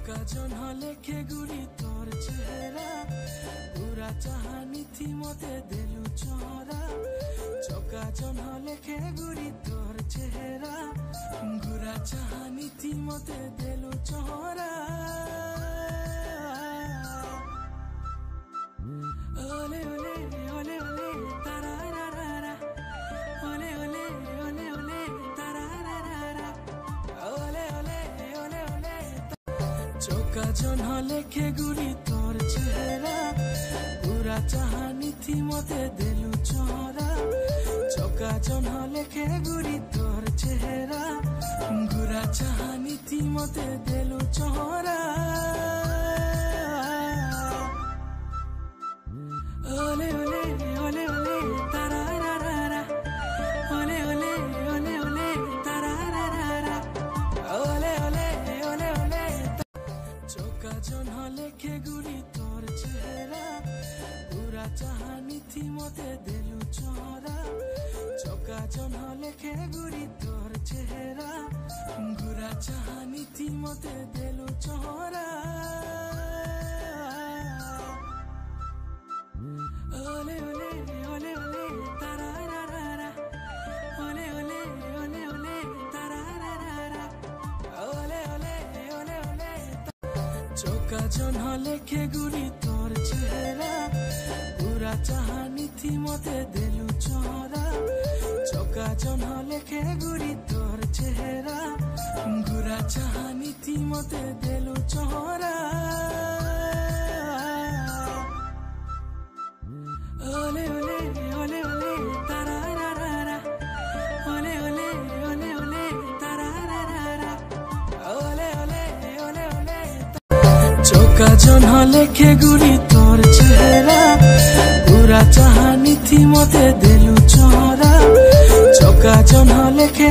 চকা জন লেখে গুড়ি তোর চেহারা পুরা চাহানি থি মতে দেলু চহরা চকা জন লেখে গুড়ি তোর চেহারা গুরা চাহানি থি মতে দেলু চহরা ওলে ওলে ওলে ওলে তারারারা ওলে ওলে ওলে ওলে তারারারা ওলে ওলে ওলে ওলে চকা জন লেখে গুড়ি তোর চেহারা পুরা চাহানি থি মতে দেলু চহরা চকা জন লেখে গুড়ি তোর চেহারা গুরা চাহানি থি মতে দেলু চহরা ওলে ওলে ওলে ওলে তারারারা ওলে ওলে ওলে ওলে তারারারা ওলে ওলে ওলে ওলে চকা জন লেখে গুড়ি তোর চেহারা পুরা চাহানি থি মতে দেলু চহরা চকা জন লেখে গুড়ি তোর চেহারা গুরা চাহানি থি মতে দেলু চহরা ওলে ওলে ওলে ওলে তারারারা ওলে ওলে ওলে ওলে তারারারা ওলে ওলে ওলে ওলে চকা জন লেখে গুড়ি তোর চেহারা পুরা চাহানি থি মতে দেলু চহরা চকা জন লেখে গুড়ি তোর চেহারা গুরা চাহানি থি মতে দেলু চহরা ওলে ওলে ওলে ওলে তারারারা ওলে ওলে ওলে ওলে তারারারা ওলে ওলে ওলে ওলে চকা জন লেখে গুড়ি তোর চেহারা পুরা চাহানি থি মতে দেলু চহরা চকা জন লেখে